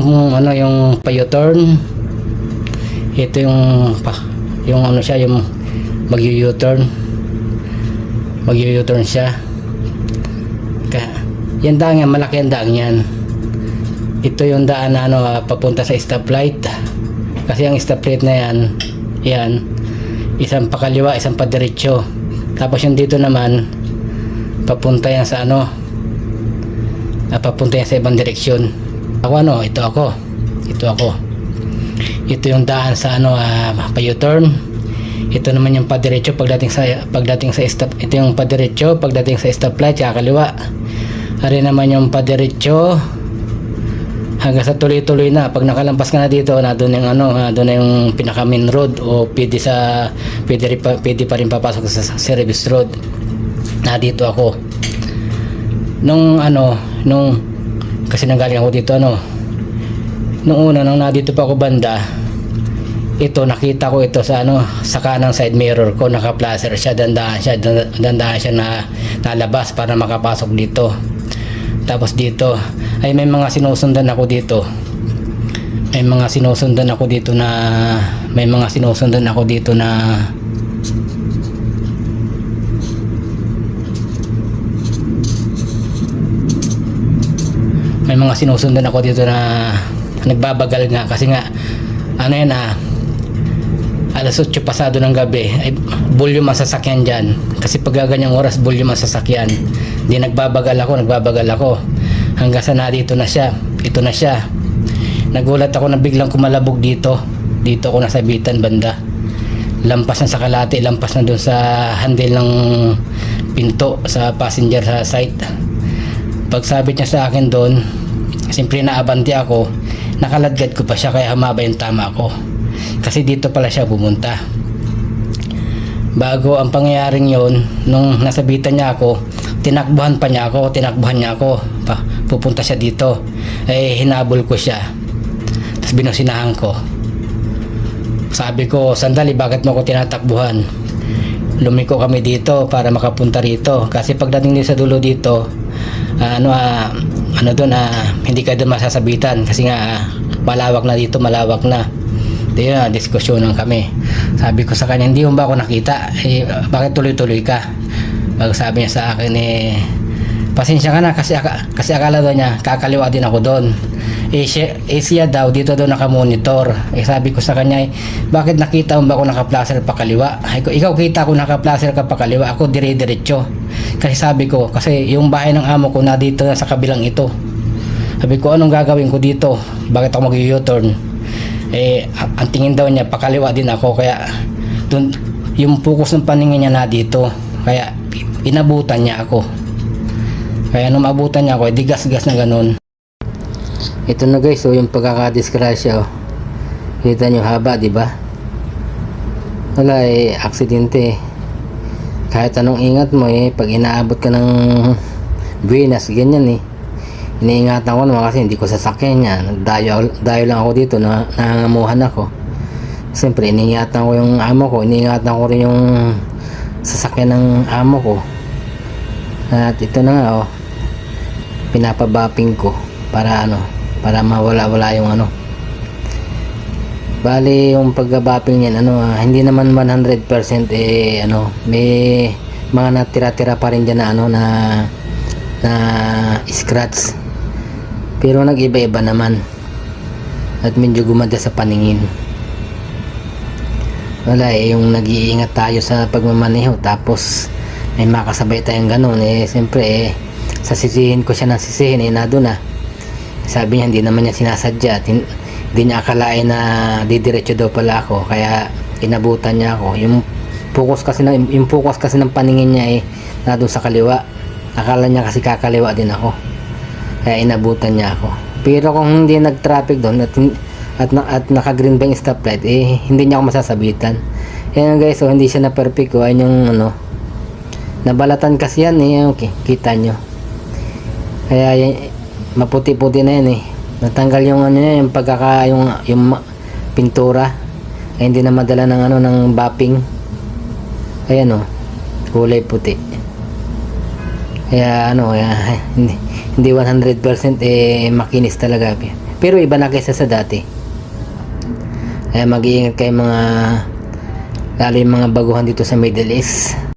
Ano yung pa-U-turn, ito yung ano siya, yung mag-U-turn siya. Yan daan yan, malaki ang daan yan. Ito yung daan na ano, papunta sa stoplight, kasi ang stoplight na yan, isang pakaliwa, isang padiretso. Tapos yung dito naman papunta yan sa ano, papunta yan sa ibang direksyon. Ito yung daan sa ano, pa-U-turn. Ito naman yung padiretso pagdating sa stop. Ito yung padiretso pagdating sa stoplight, kakaliwa. Ari naman yung padiretso hanggang sa tuloy-tuloy na. Pag nakalampas ka na dito, na doon yung ano, doon na yung pinaka main road, o pwede pa rin papasok sa service road. Na dito ako. Kasi nanggaling ako dito nung una, nung nandito pa ako banda, ito nakita ko ito sa sa kanang side mirror ko, naka-placer siya, dandaan siya na nalabas para makapasok dito. Tapos dito ay may mga sinusundan ako dito na nagbabagal nga, kasi nga alas 8 pasado ng gabi, ay volume ang sasakyan dyan, kasi pag ganyang oras volume ang sasakyan. Di nagbabagal ako hanggang sa ito na siya. Nagulat ako na biglang kumalabog dito ako nasabitan banda, lampas na sa kalate, lampas na dun sa handle ng pinto sa passenger sa side. Pagsabit niya sa akin doon, siyempre naabante ako, nakaladgad ko pa siya, kaya humaba yung tama ko, kasi dito pala siya pumunta. Bago ang pangyayaring yon, nung nasabitan niya ako, tinakbuhan niya ako pupunta siya dito. Hinabol ko siya, tapos binusinahan ko. Sabi ko, sandali, bakit mo ako tinatakbuhan? Lumiko kami dito para makapunta rito, kasi pagdating din sa dulo dito, hindi ka doon masasabitan, kasi nga malawak na. Di na, diskusyonan kami. Sabi ko sa kanya, hindi mo ba ako nakita? Bakit tuloy-tuloy ka? Bago sabi niya sa akin, pasensya ka na, kasi akala daw niya kakaliwa din ako doon. Siya daw dito daw nakamonitor. Sabi ko sa kanya, bakit nakita mo ba ako naka-placer pa kaliwa? Ikaw kita ko naka-placer ka pa kaliwa, ako dire-diretso. Kasi sabi ko, kasi yung bahay ng amo ko na dito na sa kabilang ito. Sabi ko, anong gagawin ko dito? Bakit ako mag-U-turn? Ang tingin daw niya pakaliwa din ako, kaya dun, yung focus ng paningin niya na dito, kaya inabutan niya ako. Kaya nung maabutan niya ako, di gas-gas na ganun. Ito na guys, yung pagkakadisgrasya, kita nyo, haba, di ba? Wala, aksidente. Kahit anong ingat mo, pag inaabot ka ng buenas, ganyan iniingatan ko naman, kasi hindi ko sasakyan yan. Dayo lang ako dito, nangangamuhan ako. Siyempre, iniingatan ko yung amo ko, iniingatan ko rin yung sasakyan ng amo ko. At ito na nga, pinapabapping ko para mawala-wala yung bali yung pagbabapping niyan, hindi naman 100% may mga natira-tira pa rin dyan na scratch, pero nag-iba-iba naman at medyo gumanda sa paningin. Wala, yung nag-iingat tayo sa pagmamaneho, tapos may makasabay tayong ganun, siyempre sasisihin ko siya ng sisihin, nado na. Sabi niya hindi naman niya sinasadya, hindi niya akalain na didiretso daw pala ako, kaya inabutan niya ako. Yung focus kasi ng paningin niya na doon sa kaliwa, akala niya kasi kakaliwa din ako, kaya inabutan niya ako. Pero kung hindi nag-traffic doon at naka-green ba yung stoplight, hindi niya ako masasabitan. Yan guys, hindi siya na perfect ko. Ayun yung nabalatan kasi yan, okay, kita nyo. Kaya maputi-puti na yan, natanggal yung yung yung pintura, hindi na madala ng ng bapping. Ayan kulay puti. Kaya ano, hindi 100% makinis talaga. Pero iba na kaysa sa dati. Kaya mag-iingat kayo mga, lalo yung mga baguhan dito sa Middle East.